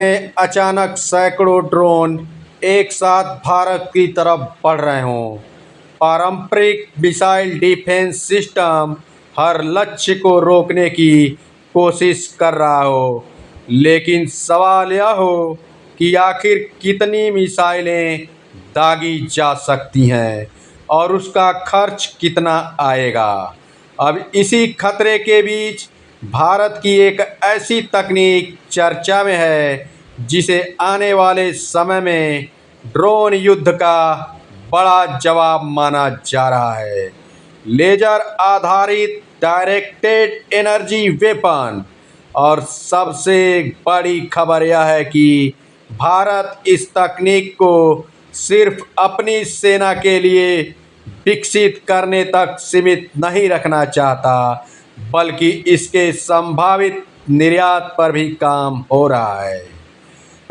में अचानक सैकड़ों ड्रोन एक साथ भारत की तरफ बढ़ रहे हों। पारंपरिक मिसाइल डिफेंस सिस्टम हर लक्ष्य को रोकने की कोशिश कर रहा हो, लेकिन सवाल यह हो कि आखिर कितनी मिसाइलें दागी जा सकती हैं और उसका खर्च कितना आएगा। अब इसी खतरे के बीच भारत की एक ऐसी तकनीक चर्चा में है जिसे आने वाले समय में ड्रोन युद्ध का बड़ा जवाब माना जा रहा है। लेजर आधारित डायरेक्टेड एनर्जी वेपन। और सबसे बड़ी खबर यह है कि भारत इस तकनीक को सिर्फ अपनी सेना के लिए विकसित करने तक सीमित नहीं रखना चाहता, बल्कि इसके संभावित निर्यात पर भी काम हो रहा है।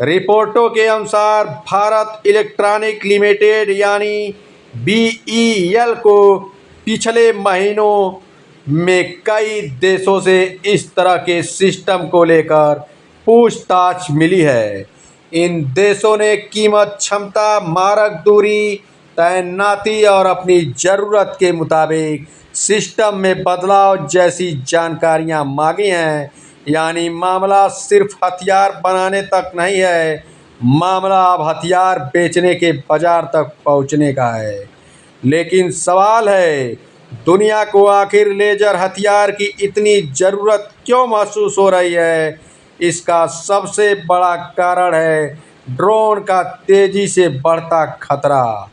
रिपोर्टों के अनुसार भारत इलेक्ट्रॉनिक लिमिटेड यानी बीईएल को पिछले महीनों में कई देशों से इस तरह के सिस्टम को लेकर पूछताछ मिली है। इन देशों ने कीमत, क्षमता, मारक दूरी, तैनाती और अपनी ज़रूरत के मुताबिक सिस्टम में बदलाव जैसी जानकारियां मांगी हैं। यानी मामला सिर्फ हथियार बनाने तक नहीं है, मामला अब हथियार बेचने के बाजार तक पहुंचने का है। लेकिन सवाल है, दुनिया को आखिर लेजर हथियार की इतनी ज़रूरत क्यों महसूस हो रही है? इसका सबसे बड़ा कारण है ड्रोन का तेज़ी से बढ़ता खतरा।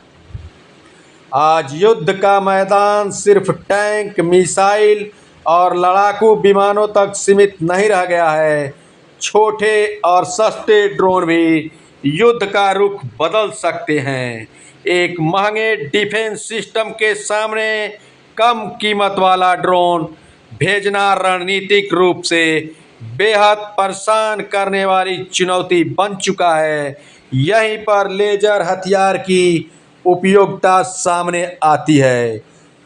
आज युद्ध का मैदान सिर्फ टैंक, मिसाइल और लड़ाकू विमानों तक सीमित नहीं रह गया है। छोटे और सस्ते ड्रोन भी युद्ध का रुख बदल सकते हैं। एक महंगे डिफेंस सिस्टम के सामने कम कीमत वाला ड्रोन भेजना रणनीतिक रूप से बेहद परेशान करने वाली चुनौती बन चुका है। यहीं पर लेजर हथियार की उपयोगिता सामने आती है।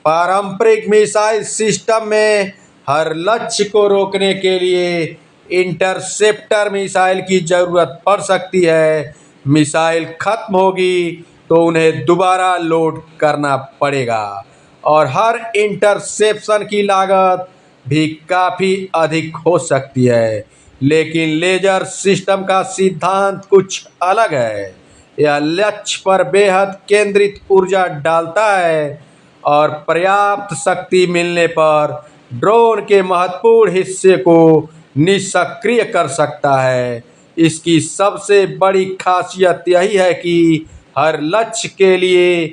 पारंपरिक मिसाइल सिस्टम में हर लक्ष्य को रोकने के लिए इंटरसेप्टर मिसाइल की ज़रूरत पड़ सकती है। मिसाइल खत्म होगी तो उन्हें दोबारा लोड करना पड़ेगा और हर इंटरसेप्शन की लागत भी काफ़ी अधिक हो सकती है। लेकिन लेजर सिस्टम का सिद्धांत कुछ अलग है। यह लक्ष्य पर बेहद केंद्रित ऊर्जा डालता है और पर्याप्त शक्ति मिलने पर ड्रोन के महत्वपूर्ण हिस्से को निष्क्रिय कर सकता है। इसकी सबसे बड़ी खासियत यही है कि हर लक्ष्य के लिए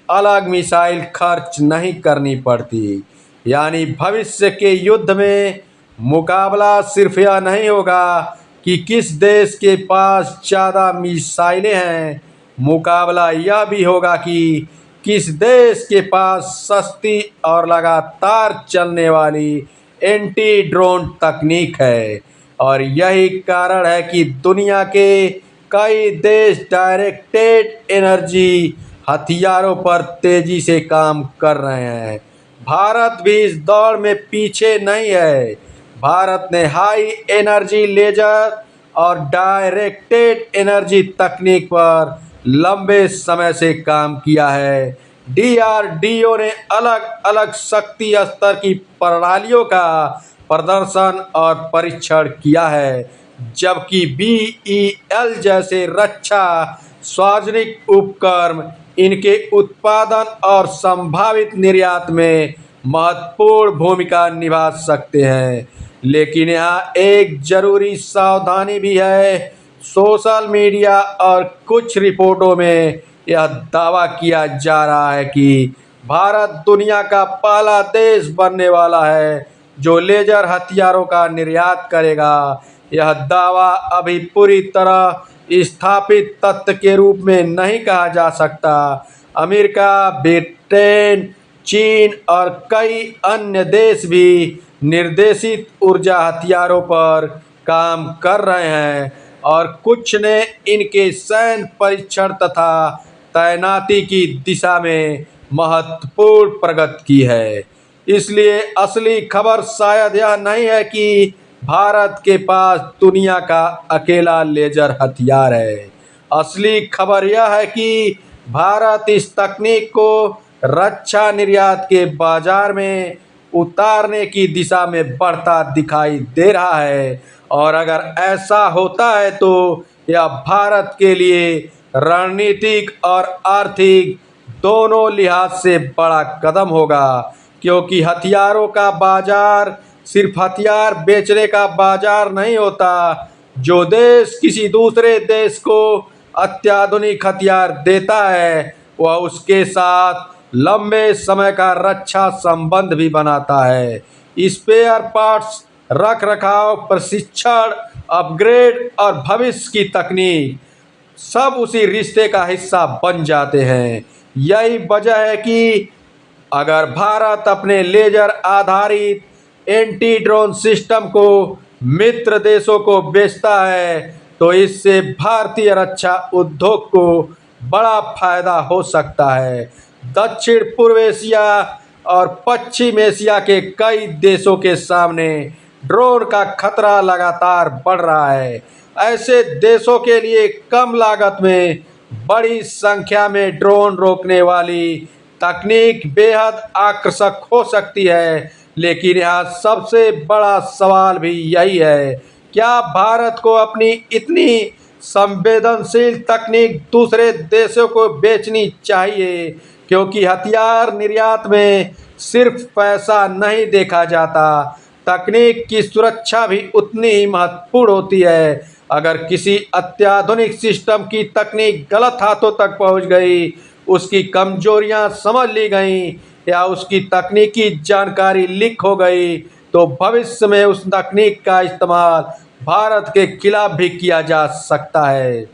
अलग मिसाइल खर्च नहीं करनी पड़ती। यानी भविष्य के युद्ध में मुकाबला सिर्फ यह नहीं होगा कि किस देश के पास ज़्यादा मिसाइलें हैं, मुकाबला यह भी होगा कि किस देश के पास सस्ती और लगातार चलने वाली एंटी ड्रोन तकनीक है। और यही कारण है कि दुनिया के कई देश डायरेक्टेड एनर्जी हथियारों पर तेजी से काम कर रहे हैं। भारत भी इस दौड़ में पीछे नहीं है। भारत ने हाई एनर्जी लेजर और डायरेक्टेड एनर्जी तकनीक पर लंबे समय से काम किया है। डीआरडीओ ने अलग अलग शक्ति स्तर की प्रणालियों का प्रदर्शन और परीक्षण किया है, जबकि बीईएल जैसे रक्षा सार्वजनिक उपक्रम इनके उत्पादन और संभावित निर्यात में महत्वपूर्ण भूमिका निभा सकते हैं। लेकिन यहाँ एक जरूरी सावधानी भी है। सोशल मीडिया और कुछ रिपोर्टों में यह दावा किया जा रहा है कि भारत दुनिया का पहला देश बनने वाला है जो लेजर हथियारों का निर्यात करेगा। यह दावा अभी पूरी तरह स्थापित तथ्य के रूप में नहीं कहा जा सकता। अमेरिका, ब्रिटेन, चीन और कई अन्य देश भी निर्देशित ऊर्जा हथियारों पर काम कर रहे हैं और कुछ ने इनके सैन्य परीक्षण तथा तैनाती की दिशा में महत्वपूर्ण प्रगति की है। इसलिए असली खबर शायद यह नहीं है कि भारत के पास दुनिया का अकेला लेजर हथियार है। असली खबर यह है कि भारत इस तकनीक को रक्षा निर्यात के बाजार में उतारने की दिशा में बढ़ता दिखाई दे रहा है, और अगर ऐसा होता है तो यह भारत के लिए रणनीतिक और आर्थिक दोनों लिहाज से बड़ा कदम होगा, क्योंकि हथियारों का बाजार सिर्फ हथियार बेचने का बाजार नहीं होता। जो देश किसी दूसरे देश को अत्याधुनिक हथियार देता है, वह उसके साथ लंबे समय का रक्षा संबंध भी बनाता है। स्पेयर पार्ट्स, रख रखाव, प्रशिक्षण, अपग्रेड और भविष्य की तकनीक सब उसी रिश्ते का हिस्सा बन जाते हैं। यही वजह है कि अगर भारत अपने लेजर आधारित एंटी ड्रोन सिस्टम को मित्र देशों को बेचता है, तो इससे भारतीय रक्षा उद्योग को बड़ा फायदा हो सकता है। दक्षिण पूर्व एशिया और पश्चिम एशिया के कई देशों के सामने ड्रोन का खतरा लगातार बढ़ रहा है। ऐसे देशों के लिए कम लागत में बड़ी संख्या में ड्रोन रोकने वाली तकनीक बेहद आकर्षक हो सकती है, लेकिन यहाँ सबसे बड़ा सवाल भी यही है, क्या भारत को अपनी इतनी संवेदनशील तकनीक दूसरे देशों को बेचनी चाहिए? क्योंकि हथियार निर्यात में सिर्फ पैसा नहीं देखा जाता, तकनीक की सुरक्षा भी उतनी ही महत्वपूर्ण होती है। अगर किसी अत्याधुनिक सिस्टम की तकनीक गलत हाथों तक पहुंच गई, उसकी कमजोरियां समझ ली गई या उसकी तकनीकी जानकारी लीक हो गई, तो भविष्य में उस तकनीक का इस्तेमाल भारत के खिलाफ भी किया जा सकता है।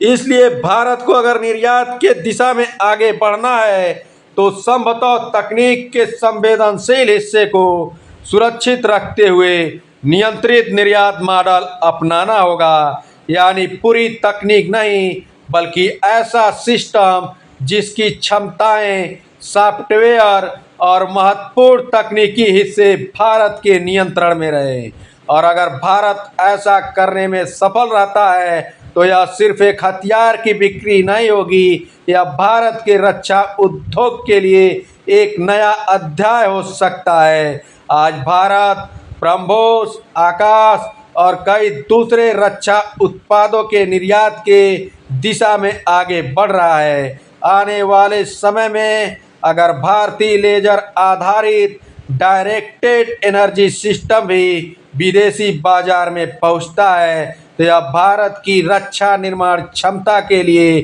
इसलिए भारत को अगर निर्यात के दिशा में आगे बढ़ना है, तो संभवतः तकनीक के संवेदनशील हिस्से को सुरक्षित रखते हुए नियंत्रित निर्यात मॉडल अपनाना होगा। यानी पूरी तकनीक नहीं, बल्कि ऐसा सिस्टम जिसकी क्षमताएं, सॉफ्टवेयर और महत्वपूर्ण तकनीकी हिस्से भारत के नियंत्रण में रहे। और अगर भारत ऐसा करने में सफल रहता है, तो यह सिर्फ एक हथियार की बिक्री नहीं होगी, यह भारत के रक्षा उद्योग के लिए एक नया अध्याय हो सकता है। आज भारत ब्रह्मोस, आकाश और कई दूसरे रक्षा उत्पादों के निर्यात के दिशा में आगे बढ़ रहा है। आने वाले समय में अगर भारतीय लेजर आधारित डायरेक्टेड एनर्जी सिस्टम भी विदेशी बाजार में पहुंचता है, तो यह भारत की रक्षा निर्माण क्षमता के लिए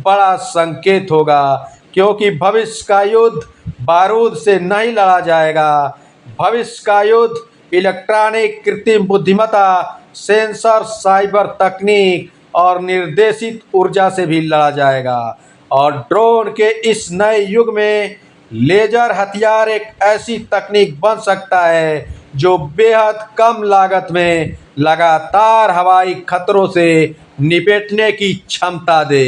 बड़ा संकेत होगा, क्योंकि भविष्य का युद्ध बारूद से नहीं लड़ा जाएगा। भविष्य का युद्ध इलेक्ट्रॉनिक, कृत्रिम बुद्धिमत्ता, सेंसर, साइबर तकनीक और निर्देशित ऊर्जा से भी लड़ा जाएगा। और ड्रोन के इस नए युग में लेजर हथियार एक ऐसी तकनीक बन सकता है जो बेहद कम लागत में लगातार हवाई खतरों से निपटने की क्षमता दे।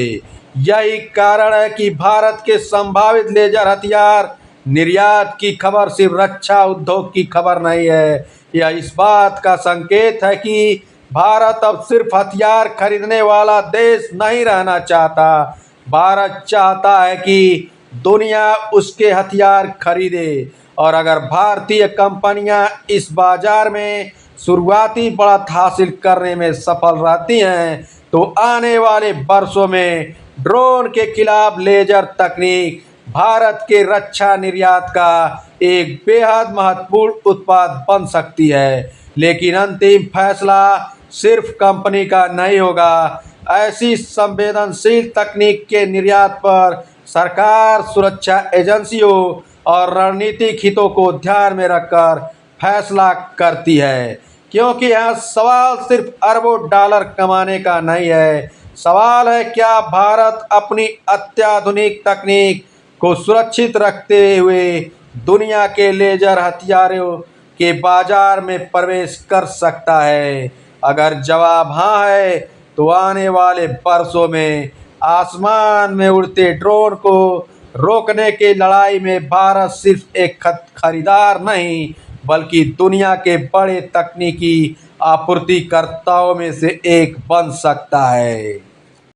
यही कारण है कि भारत के संभावित लेजर हथियार निर्यात की खबर सिर्फ रक्षा उद्योग की खबर नहीं है, यह इस बात का संकेत है कि भारत अब सिर्फ हथियार खरीदने वाला देश नहीं रहना चाहता। भारत चाहता है कि दुनिया उसके हथियार खरीदे, और अगर भारतीय कंपनियां इस बाजार में शुरुआती बढ़त हासिल करने में सफल रहती हैं, तो आने वाले वर्षों में ड्रोन के खिलाफ लेजर तकनीक भारत के रक्षा निर्यात का एक बेहद महत्वपूर्ण उत्पाद बन सकती है। लेकिन अंतिम फैसला सिर्फ कंपनी का नहीं होगा। ऐसी संवेदनशील तकनीक के निर्यात पर सरकार, सुरक्षा एजेंसियों और रणनीतिक हितों को ध्यान में रखकर फैसला करती है, क्योंकि यह सवाल सिर्फ अरबों डॉलर कमाने का नहीं है। सवाल है, क्या भारत अपनी अत्याधुनिक तकनीक को सुरक्षित रखते हुए दुनिया के लेजर हथियारों के बाजार में प्रवेश कर सकता है? अगर जवाब हाँ है, तो आने वाले वर्षों में आसमान में उड़ते ड्रोन को रोकने की लड़ाई में भारत सिर्फ एक खरीदार नहीं, बल्कि दुनिया के बड़े तकनीकी आपूर्तिकर्ताओं में से एक बन सकता है।